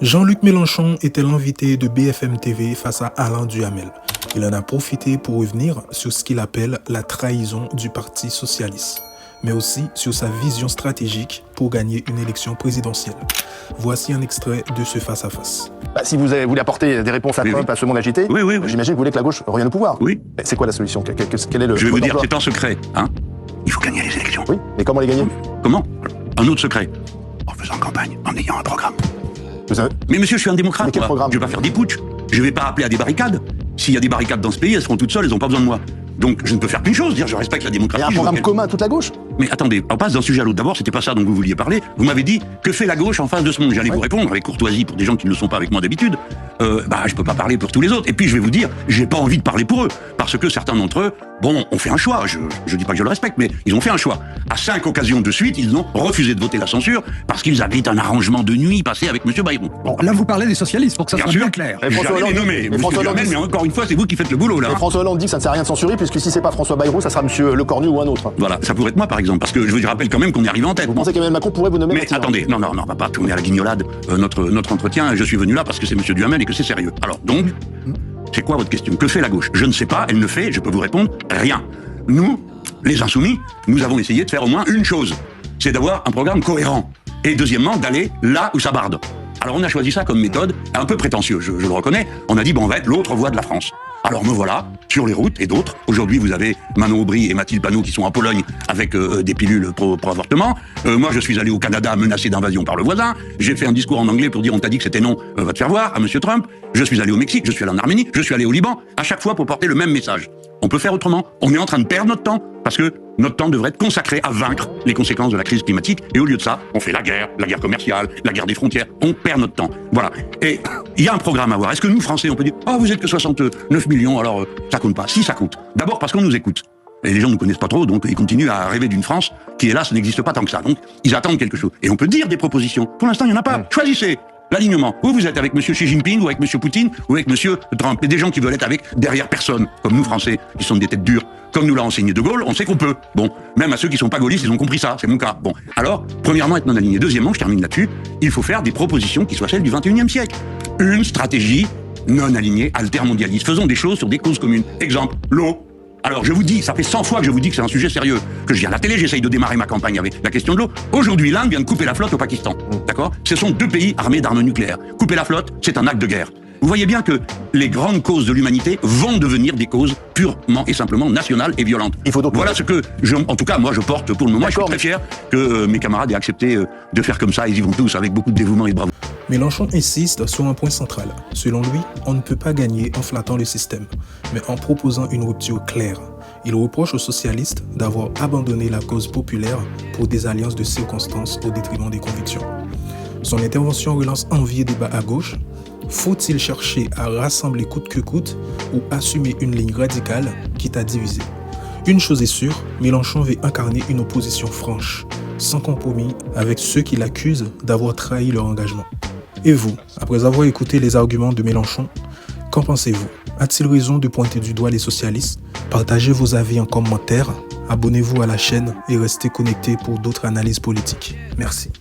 Jean-Luc Mélenchon était l'invité de BFM TV face à Alain Duhamel. Il en a profité pour revenir sur ce qu'il appelle la trahison du Parti socialiste, mais aussi sur sa vision stratégique pour gagner une élection présidentielle. Voici un extrait de ce face-à-face. Si vous voulez apporter des réponses à Trump, à ce monde agité, j'imagine que vous voulez que la gauche revienne au pouvoir. Oui. C'est quoi la solution? Quel est le Je vais vous dire, emploi? c'est un secret. Il faut gagner les élections. Oui, mais comment les gagner? Comment? Un autre secret. En faisant campagne, en ayant un programme. Mais monsieur, je suis un démocrate. Mais quel programme? Je vais pas faire des putschs. Je vais pas appeler à des barricades. S'il y a des barricades dans ce pays, elles seront toutes seules, elles n'ont pas besoin de moi. Donc je ne peux faire qu'une chose, dire je respecte la démocratie. Il y a un programme commun à toute la gauche? Mais attendez, on passe d'un sujet à l'autre. D'abord, c'était pas ça dont vous vouliez parler. Vous m'avez dit, que fait la gauche en face de ce monde? J'allais vous répondre avec courtoisie pour des gens qui ne le sont pas avec moi d'habitude. Je peux pas parler pour tous les autres. Et puis je vais vous dire, j'ai pas envie de parler pour eux. Parce que certains d'entre eux, ont fait un choix. Je dis pas que je le respecte, mais ils ont fait un choix. À 5 occasions de suite, ils ont refusé de voter la censure parce qu'ils avaient un arrangement de nuit passé avec M. Bayrou. Bon, là, vous parlez des socialistes, pour que ça soit bien clair. Jamais les nommé, mais encore une fois, c'est vous qui faites le boulot, là. Et François Hollande dit que ça ne sert à rien de censurer, puisque si c'est pas François Bayrou, ça sera M. Lecornu ou un autre. Voilà, ça pourrait être moi, par exemple, parce que je vous rappelle quand même qu'on est arrivé en tête. Vous pensez qu'Emmanuel Macron pourrait vous nommer? Mais attendez, non, on va pas tourner à la guignolade. Notre entretien, je suis venu là parce que c'est M. Duhamel et que c'est sérieux. Alors, donc, c'est quoi votre question? Que fait la gauche? Je ne sais pas, elle ne fait, je peux vous répondre, rien. Nous, les Insoumis, nous avons essayé de faire au moins une chose, c'est d'avoir un programme cohérent. Et deuxièmement, d'aller là où ça barde. Alors on a choisi ça comme méthode, un peu prétentieux, je le reconnais. On a dit, on va être l'autre voie de la France. Alors me voilà, sur les routes et d'autres. Aujourd'hui, vous avez Manon Aubry et Mathilde Panot qui sont en Pologne avec des pilules pro-avortement. Moi, je suis allé au Canada menacé d'invasion par le voisin. J'ai fait un discours en anglais pour dire, on t'a dit que c'était non, va te faire voir, à Monsieur Trump. Je suis allé au Mexique, je suis allé en Arménie, je suis allé au Liban, à chaque fois pour porter le même message. On peut faire autrement. On est en train de perdre notre temps, parce que notre temps devrait être consacré à vaincre les conséquences de la crise climatique, et au lieu de ça, on fait la guerre commerciale, la guerre des frontières, on perd notre temps. Voilà. Et il y a un programme à voir. Est-ce que nous, Français, on peut dire « vous êtes que 69 millions, alors ça compte pas ». Si, ça compte. D'abord parce qu'on nous écoute. Et les gens ne nous connaissent pas trop, donc ils continuent à rêver d'une France qui, hélas, n'existe pas tant que ça. Donc, ils attendent quelque chose. Et on peut dire des propositions. Pour l'instant, il n'y en a pas. Choisissez l'alignement. Vous êtes avec M. Xi Jinping, ou avec M. Poutine, ou avec M. Trump. Et des gens qui veulent être avec derrière personne, comme nous, Français, qui sont des têtes dures. Comme nous l'a enseigné De Gaulle, on sait qu'on peut. Bon, même à ceux qui sont pas gaullistes, ils ont compris ça, c'est mon cas. Bon, alors, premièrement, être non aligné. Deuxièmement, je termine là-dessus, il faut faire des propositions qui soient celles du 21e siècle. Une stratégie non alignée, altermondialiste. Faisons des choses sur des causes communes. Exemple, l'eau. Alors je vous dis, ça fait 100 fois que je vous dis que c'est un sujet sérieux, que je viens à la télé, j'essaye de démarrer ma campagne avec la question de l'eau. Aujourd'hui, l'Inde vient de couper la flotte au Pakistan, d'accord? Ce sont deux pays armés d'armes nucléaires. Couper la flotte, c'est un acte de guerre. Vous voyez bien que les grandes causes de l'humanité vont devenir des causes purement et simplement nationales et violentes. Il faut donc voilà ce que, en tout cas, moi je porte pour le moment. Je suis très fier que mes camarades aient accepté de faire comme ça. Ils y vont tous avec beaucoup de dévouement et de bravoure. Mélenchon insiste sur un point central. Selon lui, on ne peut pas gagner en flattant le système, mais en proposant une rupture claire. Il reproche aux socialistes d'avoir abandonné la cause populaire pour des alliances de circonstances au détriment des convictions. Son intervention relance envie et débat à gauche. Faut-il chercher à rassembler coûte que coûte ou assumer une ligne radicale quitte à diviser? Une chose est sûre, Mélenchon veut incarner une opposition franche, sans compromis avec ceux qui l'accusent d'avoir trahi leur engagement. Et vous, après avoir écouté les arguments de Mélenchon, qu'en pensez-vous? A-t-il raison de pointer du doigt les socialistes? Partagez vos avis en commentaire, abonnez-vous à la chaîne et restez connectés pour d'autres analyses politiques. Merci.